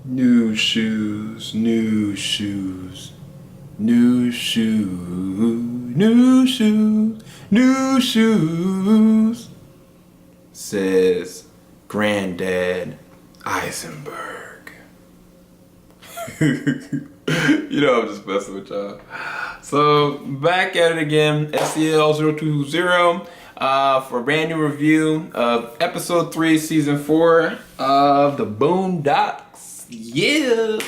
New shoes, new shoes, new shoes, new shoes, new shoes, says Granddad Eisenberg. You know I'm just messing with y'all. So back at it again, SCL020 for a brand new review of episode 3, season 4 of the Boondocks. Yeah.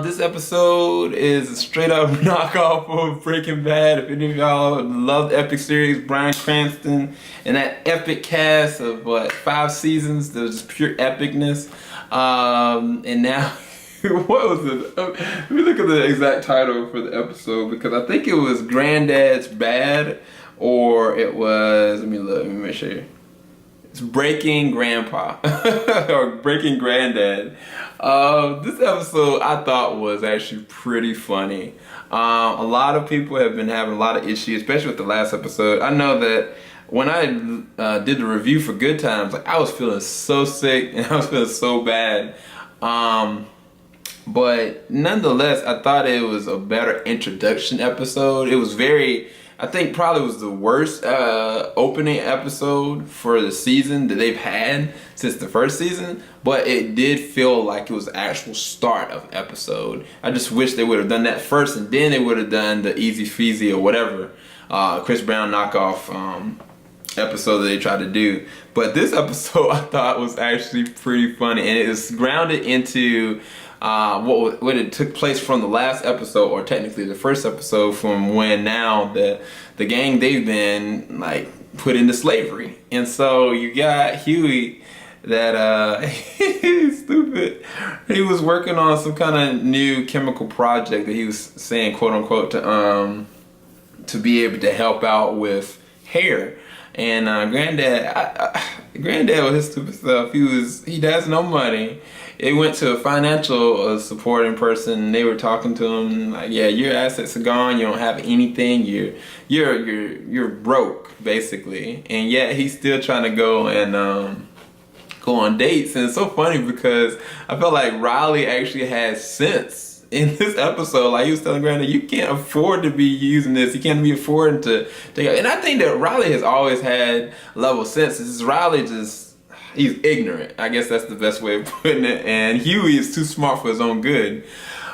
This episode is a straight up knockoff of Breaking Bad. If any of y'all love the epic series, Bryan Cranston and that epic cast of 5 seasons, there was just pure epicness. And now, what was it? Let me look at the exact title for the episode because I think it was Granddad's Bad, or it was, let me make sure. It's Breaking Grandpa or Breaking Granddad. This episode I thought was actually pretty funny. A lot of people have been having a lot of issues, especially with the last episode. I know that when I did the review for Good Times, like I was feeling so sick and I was feeling so bad. But nonetheless, I thought it was a better introduction episode. It was very, I think probably was the worst opening episode for the season that they've had since the first season, but it did feel like it was the actual start of episode. I just wish they would have done that first and then they would have done the Easy Feezy or whatever Chris Brown knockoff episode that they tried to do. But this episode I thought was actually pretty funny, and it is grounded into what it took place from the last episode, or technically the first episode, from when now the gang, they've been like put into slavery. And so you got Huey that he's stupid. He was working on some kind of new chemical project that he was saying, quote unquote, to be able to help out with hair. And Granddad with his stupid stuff, he has no money. They went to a financial supporting person and they were talking to him like, yeah, your assets are gone, you don't have anything, you're broke basically. And yet he's still trying to go and go on dates. And it's so funny because I felt like Riley actually has sense in this episode. Like he was telling Granddad, you can't afford to be using this, you can't be affording to take it. And I think that Riley has always had level sense. It's just Riley he's ignorant. I guess that's the best way of putting it. And Huey is too smart for his own good.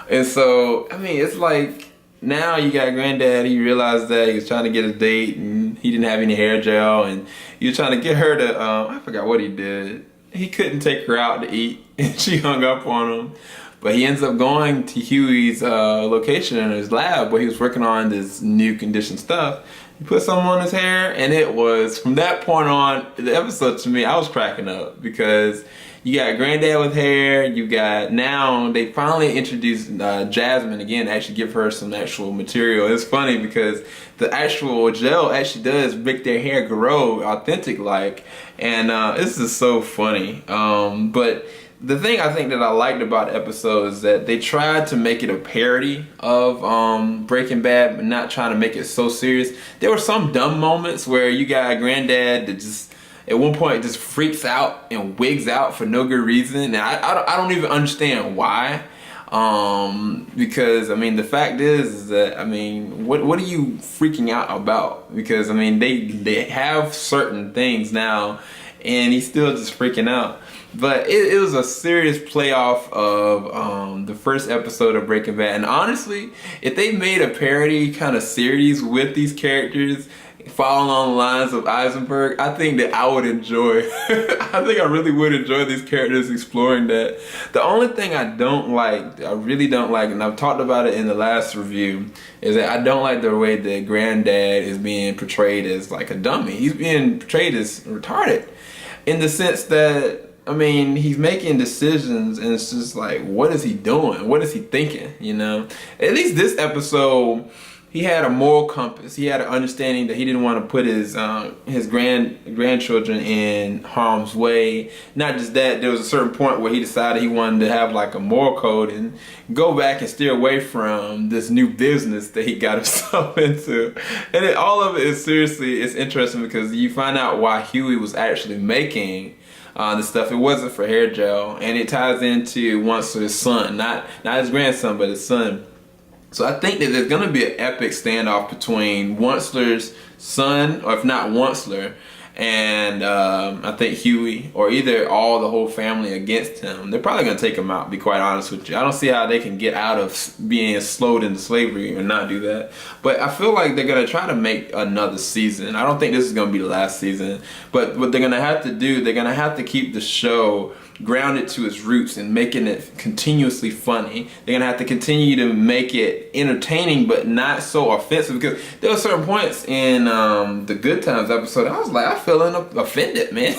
And so, I mean, it's like now you got Granddad, he realized that he was trying to get a date and he didn't have any hair gel, and he was trying to get her to, I forgot what he did. He couldn't take her out to eat and she hung up on him. But he ends up going to Huey's location in his lab where he was working on this new conditioned stuff. He put something on his hair, and it was, from that point on, the episode to me, I was cracking up because you got Granddad with hair, you got, now they finally introduced Jasmine again to actually give her some actual material. It's funny because the actual gel actually does make their hair grow authentic like, and this is so funny. But the thing I think that I liked about the episode is that they tried to make it a parody of Breaking Bad, but not trying to make it so serious. There were some dumb moments where you got Granddad that just, at one point, just freaks out and wigs out for no good reason. And I don't even understand why. Because, I mean, the fact is that, I mean, what are you freaking out about? Because, I mean, they have certain things now, and he's still just freaking out. But it was a serious playoff of the first episode of Breaking Bad. And honestly, if they made a parody kind of series with these characters following on the lines of Eisenberg, I think that I would enjoy. I think I really would enjoy these characters exploring that. The only thing I really don't like, and I've talked about it in the last review, is that I don't like the way that Granddad is being portrayed as like a dummy. He's being portrayed as retarded in the sense that, I mean, he's making decisions and it's just like, what is he doing? What is he thinking, you know? At least this episode, he had a moral compass. He had an understanding that he didn't want to put his grandchildren in harm's way. Not just that, there was a certain point where he decided he wanted to have like a moral code and go back and steer away from this new business that he got himself into. And all of it is seriously, it's interesting because you find out why Huey was actually making the stuff. It wasn't for hair gel, and it ties into Wunsler's son, not his grandson, but his son. So I think that there's going to be an epic standoff between Wunsler's son, or if not Wunsler, and I think Huey, or either all the whole family against him. They're probably going to take him out, to be quite honest with you. I don't see how they can get out of being slowed into slavery and not do that. But I feel like they're going to try to make another season. I don't think this is going to be the last season. But what they're going to have to do, they're going to have to keep the show grounded to its roots and making it continuously funny. They're gonna have to continue to make it entertaining but not so offensive, because there were certain points in the Good Times episode I was like, I feeling offended, man.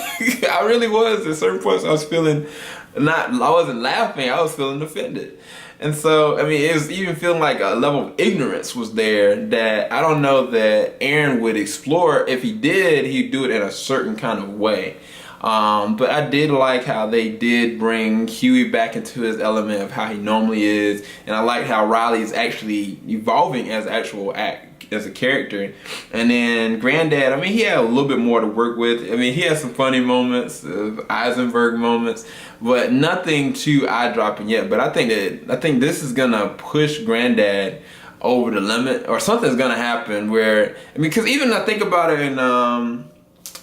I really was. At certain points I was feeling I wasn't laughing, I was feeling offended. And so, I mean, it was even feeling like a level of ignorance was there that I don't know that Aaron would explore. If he did, he'd do it in a certain kind of way. But I did like how they did bring Huey back into his element of how he normally is, and I like how Riley is actually evolving as as a character. And then Granddad, I mean, he had a little bit more to work with. I mean, he had some funny moments, Eisenberg moments, but nothing too eye-dropping yet. But I think this is gonna push Granddad over the limit, or something's gonna happen where, I mean, because even I think about it in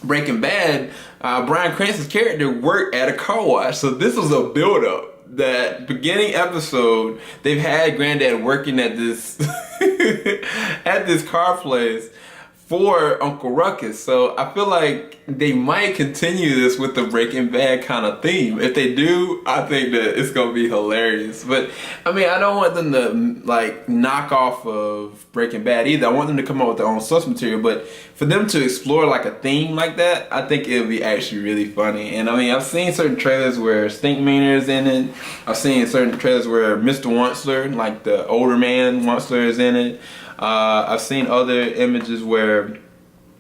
Breaking Bad, Bryan Cranston's character worked at a car wash, so this was a build-up. That beginning episode, they've had Granddad working at this at this car place for Uncle Ruckus. So I feel like they might continue this with the Breaking Bad kind of theme. If they do, I think that it's gonna be hilarious. But I mean, I don't want them to like knock off of Breaking Bad either. I want them to come up with their own source material. But for them to explore like a theme like that, I think it'll be actually really funny. And I mean, I've seen certain trailers where Stinkmeaner is in it. I've seen certain trailers where Mr. Wunsler, like the older man Wunsler, is in it. I've seen other images where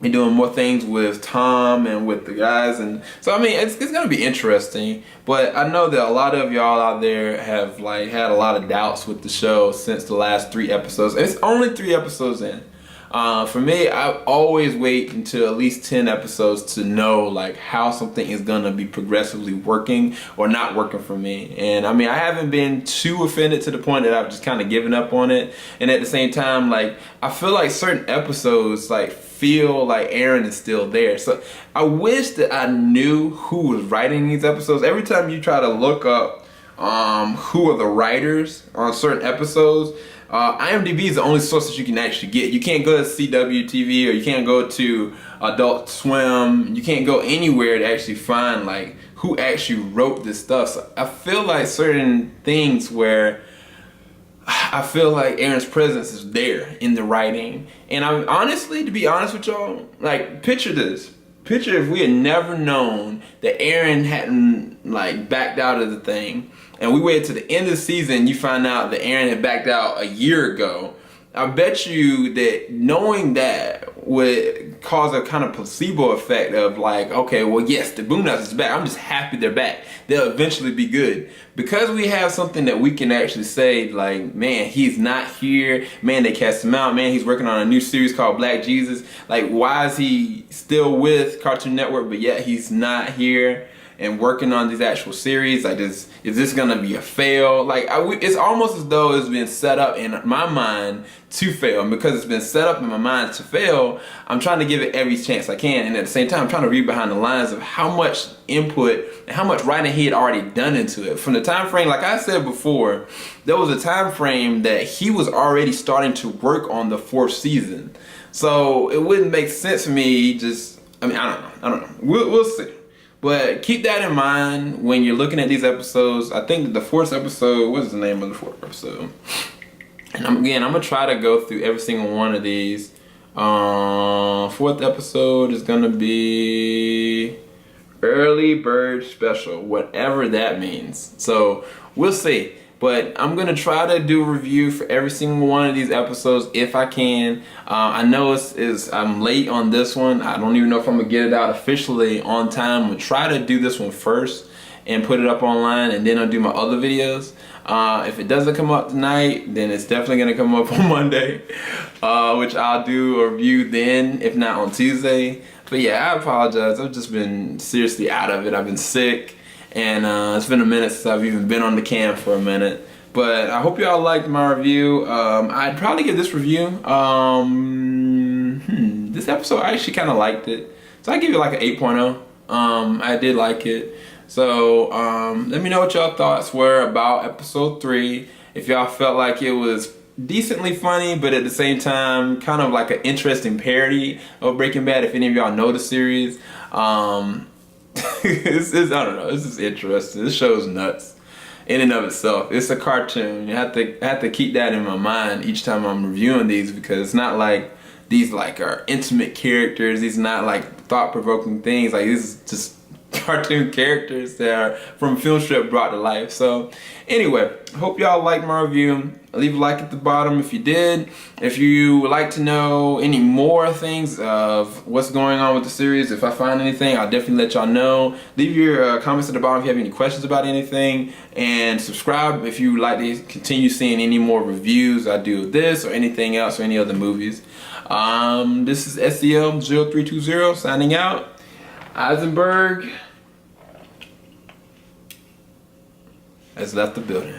you're doing more things with Tom and with the guys, and so I mean it's gonna be interesting. But I know that a lot of y'all out there have like had a lot of doubts with the show since the last 3 episodes. It's only 3 episodes in. For me, I always wait until at least 10 episodes to know like how something is gonna be progressively working or not working for me. And I mean, I haven't been too offended to the point that I've just kind of given up on it. And at the same time, like I feel like certain episodes like feel like Aaron is still there. So I wish that I knew who was writing these episodes. Every time you try to look up who are the writers on certain episodes, IMDb is the only source that you can actually get. You can't go to CW TV, or you can't go to Adult Swim. You can't go anywhere to actually find like who actually wrote this stuff. So I feel like certain things where I feel like Aaron's presence is there in the writing. And I'm honestly, to be honest with y'all, like picture this. Picture if we had never known that Aaron hadn't like backed out of the thing, and we waited to the end of the season, you find out that Aaron had backed out a year ago. I bet you that knowing that would cause a kind of placebo effect of like, okay, well, yes, the Boondocks is back. I'm just happy they're back. They'll eventually be good. Because we have something that we can actually say, like, man, he's not here. Man, they cast him out. Man, he's working on a new series called Black Jesus. Like, why is he still with Cartoon Network, but yet he's not here and working on these actual series? Like, is this gonna be a fail? Like, it's almost as though it's been set up in my mind to fail. And because it's been set up in my mind to fail, I'm trying to give it every chance I can. And at the same time, I'm trying to read behind the lines of how much input and how much writing he had already done into it. From the time frame, like I said before, there was a time frame that he was already starting to work on the 4th season. So it wouldn't make sense for me just, I mean, I don't know. We'll see. But keep that in mind when you're looking at these episodes. I think the 4th episode, what's the name of the 4th episode? And I'm gonna try to go through every single one of these. 4th episode is gonna be Early Bird Special, whatever that means. So we'll see. But I'm gonna try to do a review for every single one of these episodes if I can. I know I'm late on this one. I don't even know if I'm gonna get it out officially on time. I'm gonna try to do this one first and put it up online, and then I'll do my other videos. If it doesn't come up tonight, then it's definitely gonna come up on Monday, which I'll do a review then, if not on Tuesday. But yeah, I apologize. I've just been seriously out of it. I've been sick, and it's been a minute since I've even been on the cam for a minute. But I hope y'all liked my review. I'd probably give this review. This episode, I actually kind of liked it. So I give it like an 8.0. I did like it. So let me know what y'all thoughts were about episode 3. If y'all felt like it was decently funny, but at the same time kind of like an interesting parody of Breaking Bad. If any of y'all know the series, I don't know. This is interesting. This show is nuts in and of itself. It's a cartoon. I have to keep that in my mind each time I'm reviewing these, because it's not like these like are intimate characters. These are not like thought-provoking things. Like, this is just cartoon characters that are from a film strip brought to life. So anyway, hope y'all liked my review. Leave a like at the bottom if you did. If you would like to know any more things of what's going on with the series, if I find anything, I'll definitely let y'all know. Leave your comments at the bottom if you have any questions about anything, and subscribe if you would like to continue seeing any more reviews I do of this or anything else or any other movies. This is SEL0320 signing out. Eisenberg has left the building.